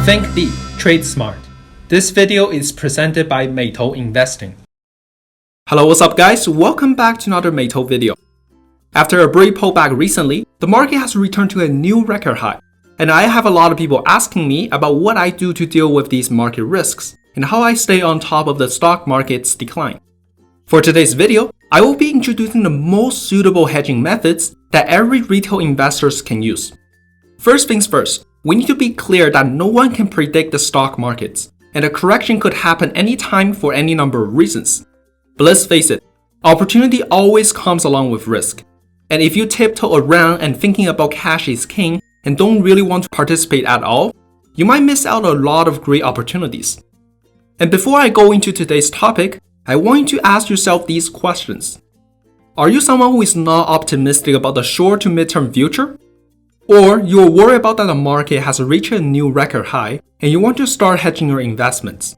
Think deep, trade smart. This video is presented by Meitou Investing. Hello, what's up guys? Welcome back to another Meitou video. After a brief pullback recently, the market has returned to a new record high. And I have a lot of people asking me about what I do to deal with these market risks and how I stay on top of the stock market's decline. For today's video, I will be introducing the most suitable hedging methods that every retail investor can use. First things first, we need to be clear that no one can predict the stock markets, and a correction could happen anytime for any number of reasons. But let's face it, opportunity always comes along with risk. And if you tiptoe around and thinking about cash is king and don't really want to participate at all, you might miss out on a lot of great opportunities. And before I go into today's topic, I want you to ask yourself these questions. Are you someone who is not optimistic about the short to midterm future? Or you're worried about that the market has reached a new record high and you want to start hedging your investments.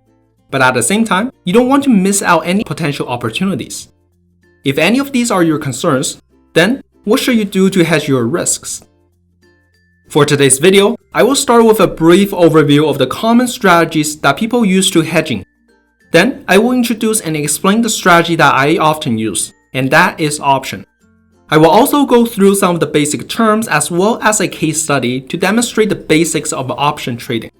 But at the same time, you don't want to miss out any potential opportunities. If any of these are your concerns, then what should you do to hedge your risks? For today's video, I will start with a brief overview of the common strategies that people use to hedging. Then I will introduce and explain the strategy that I often use, and that is option. I will also go through some of the basic terms as well as a case study to demonstrate the basics of option trading.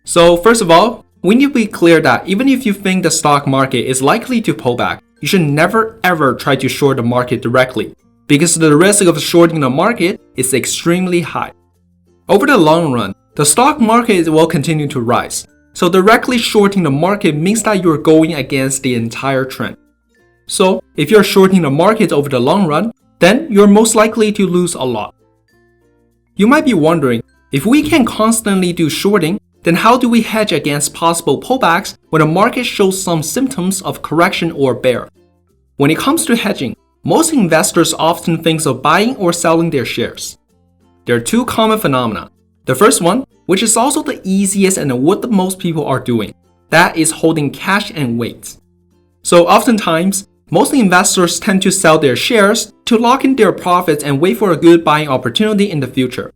So first of all, we need to be clear that even if you think the stock market is likely to pull back, you should never ever try to short the market directly, because the risk of shorting the market is extremely high. Over the long run, the stock market will continue to rise. So directly shorting the market means that you're going against the entire trend. So if you're shorting the market over the long run, then you're most likely to lose a lot. You might be wondering, if we can constantly do shorting, then how do we hedge against possible pullbacks when the market shows some symptoms of correction or bear? When it comes to hedging, most investors often think of buying or selling their shares. There are two common phenomena. The first one, which is also the easiest and what the most people are doing, that is holding cash and wait. So oftentimes, most investors tend to sell their shares to lock in their profits and wait for a good buying opportunity in the future.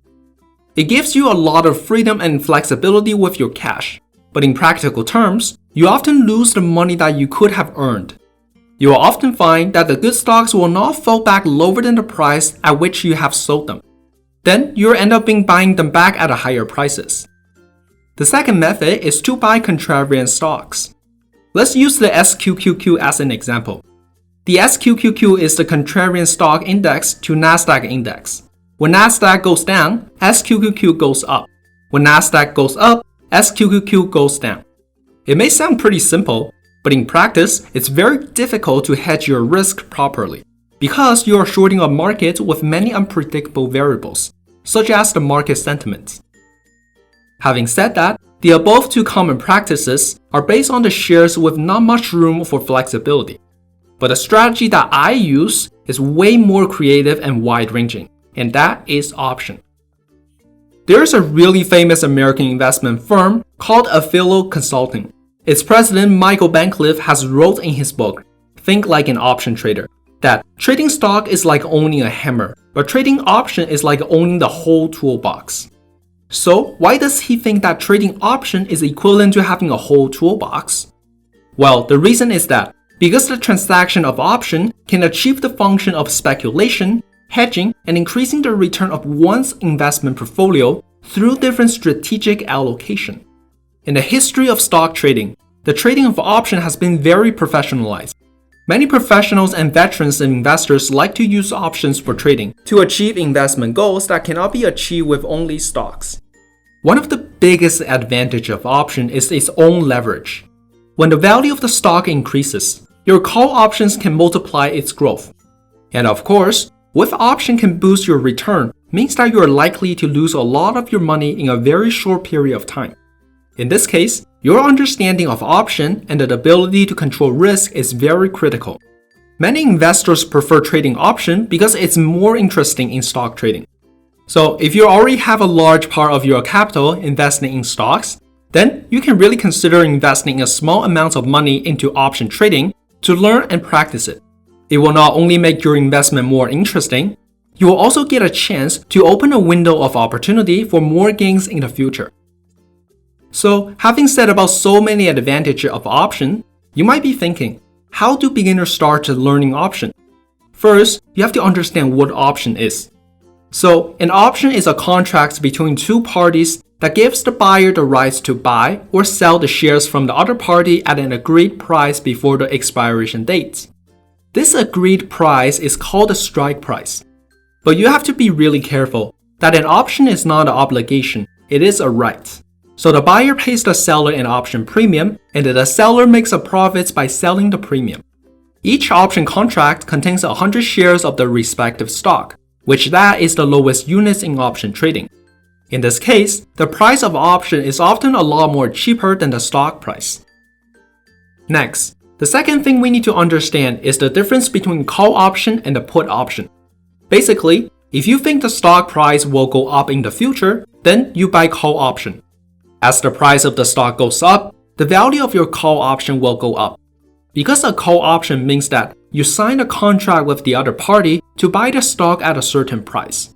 It gives you a lot of freedom and flexibility with your cash, but in practical terms, you often lose the money that you could have earned. You will often find that the good stocks will not fall back lower than the price at which you have sold them. Then you'll end up buying them back at higher prices. The second method is to buy contrarian stocks. Let's use the SQQQ as an example. The SQQQ is the contrarian stock index to Nasdaq index. When Nasdaq goes down, SQQQ goes up. When Nasdaq goes up, SQQQ goes down. It may sound pretty simple, but in practice, it's very difficult to hedge your risk properly because you are shorting a market with many unpredictable variables, such as the market sentiment. Having said that, the above two common practices are based on the shares with not much room for flexibility. But the strategy that I use is way more creative and wide-ranging, and that is option. There's a really famous American investment firm called Affiliate Consulting. Its president, Michael Bancliffe, has wrote in his book, Think Like an Option Trader, that trading stock is like owning a hammer, but trading option is like owning the whole toolbox. So why does he think that trading option is equivalent to having a whole toolbox? Well, the reason is that because the transaction of option can achieve the function of speculation, hedging, and increasing the return of one's investment portfolio through different strategic allocation. In the history of stock trading, the trading of option has been very professionalized. Many professionals and veterans investors like to use options for trading to achieve investment goals that cannot be achieved with only stocks. One of the biggest advantages of option is its own leverage. When the value of the stock increases, your call options can multiply its growth. And of course, with option can boost your return means that you are likely to lose a lot of your money in a very short period of time. In this case, your understanding of option and the ability to control risk is very critical. Many investors prefer trading option because it's more interesting in stock trading. So if you already have a large part of your capital investing in stocks, then you can really consider investing a small amount of money into option trading to learn and practice it. It will not only make your investment more interesting, you will also get a chance to open a window of opportunity for more gains in the future. So, having said about so many advantages of option, you might be thinking, how do beginners start learning option? First, you have to understand what option is. So, an option is a contract between two parties that gives the buyer the rights to buy or sell the shares from the other party at an agreed price before the expiration date. This agreed price is called the strike price. But you have to be really careful that an option is not an obligation, it is a right. So the buyer pays the seller an option premium, and the seller makes a profit by selling the premium. Each option contract contains 100 shares of the respective stock, which that is the lowest units in option trading. In this case, the price of option is often a lot more cheaper than the stock price. Next, the second thing we need to understand is the difference between call option and the put option. Basically, if you think the stock price will go up in the future, then you buy call option. As the price of the stock goes up, the value of your call option will go up. Because a call option means that you sign a contract with the other party to buy the stock at a certain price.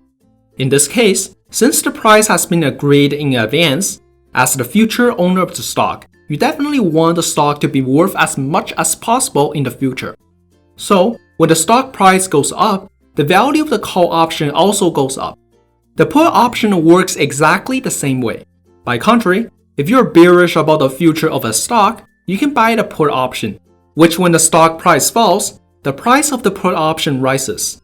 In this case, since the price has been agreed in advance, as the future owner of the stock, you definitely want the stock to be worth as much as possible in the future. So, when the stock price goes up, the value of the call option also goes up. The put option works exactly the same way. By contrary, if you're bearish about the future of a stock, you can buy the put option, which when the stock price falls, the price of the put option rises.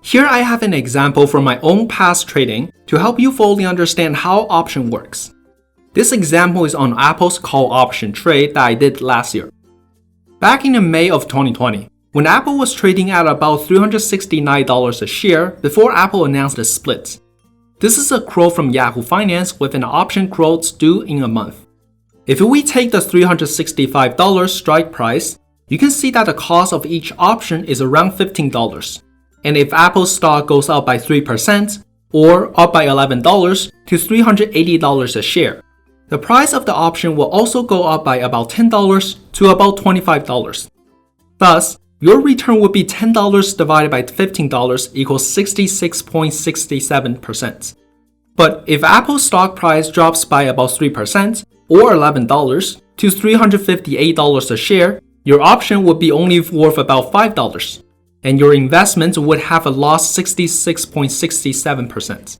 Here I have an example from my own past trading to help you fully understand how option works. This example is on Apple's call option trade that I did last year. Back in May of 2020, when Apple was trading at about $369 a share before Apple announced a split. This is a quote from Yahoo Finance with an option quote due in a month. If we take the $365 strike price, you can see that the cost of each option is around $15. And if Apple's stock goes up by 3% or up by $11 to $380 a share, the price of the option will also go up by about $10 to about $25. Thus, your return would be $10 divided by $15 equals 66.67%. But if Apple's stock price drops by about 3% or $11 to $358 a share, your option would be only worth about $5, and your investment would have a loss 66.67%.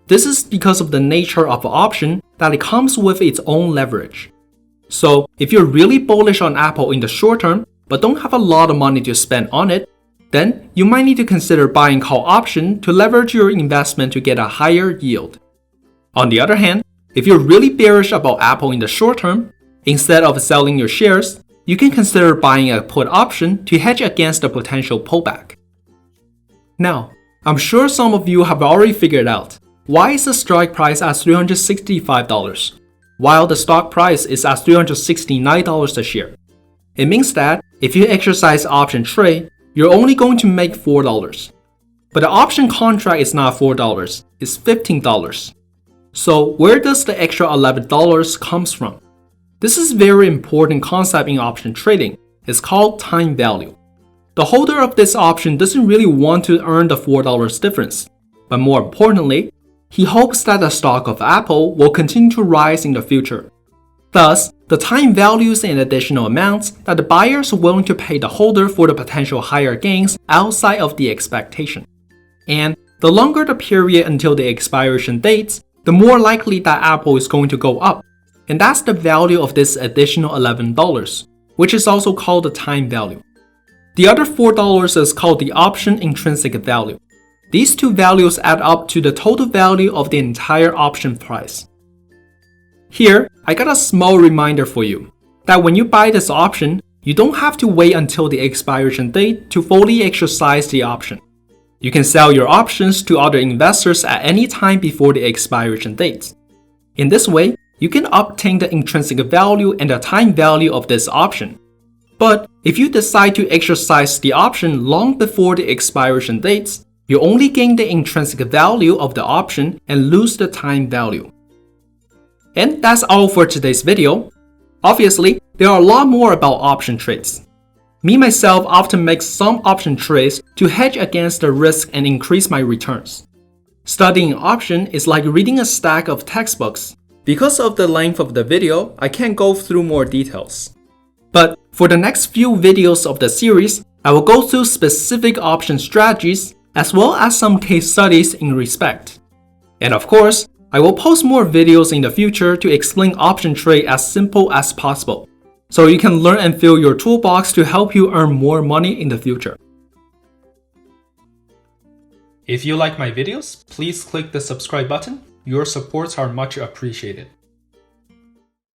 This is because of the nature of an option that it comes with its own leverage. So, if you're really bullish on Apple in the short term, but don't have a lot of money to spend on it, then you might need to consider buying call option to leverage your investment to get a higher yield. On the other hand, if you're really bearish about Apple in the short term, instead of selling your shares, you can consider buying a put option to hedge against a potential pullback. Now, I'm sure some of you have already figured out why is the strike price at $365 while the stock price is at $369 a share. It means that if you exercise option trade, you're only going to make $4. But the option contract is not $4, it's $15. So where does the extra $11 comes from? This is a very important concept in option trading. It's called time value. The holder of this option doesn't really want to earn the $4 difference, but more importantly, he hopes that the stock of Apple will continue to rise in the future. Thus, the time value is an additional amount that the buyers are willing to pay the holder for the potential higher gains outside of the expectation. And the longer the period until the expiration dates, the more likely that Apple is going to go up. And that's the value of this additional $11, which is also called the time value. The other $4 is called the option intrinsic value. These two values add up to the total value of the entire option price. Here, I got a small reminder for you that when you buy this option, you don't have to wait until the expiration date to fully exercise the option. You can sell your options to other investors at any time before the expiration date. In this way, you can obtain the intrinsic value and the time value of this option. But if you decide to exercise the option long before the expiration dates, you only gain the intrinsic value of the option and lose the time value. And that's all for today's video. Obviously, there are a lot more about option trades. Me myself often make some option trades to hedge against the risk and increase my returns. Studying option is like reading a stack of textbooks. Because of the length of the video, I can't go through more details. But for the next few videos of the series, I will go through specific option strategies as well as some case studies in respect. And of course, I will post more videos in the future to explain option trade as simple as possible, so you can learn and fill your toolbox to help you earn more money in the future. If you like my videos, please click the subscribe button. Your supports are much appreciated.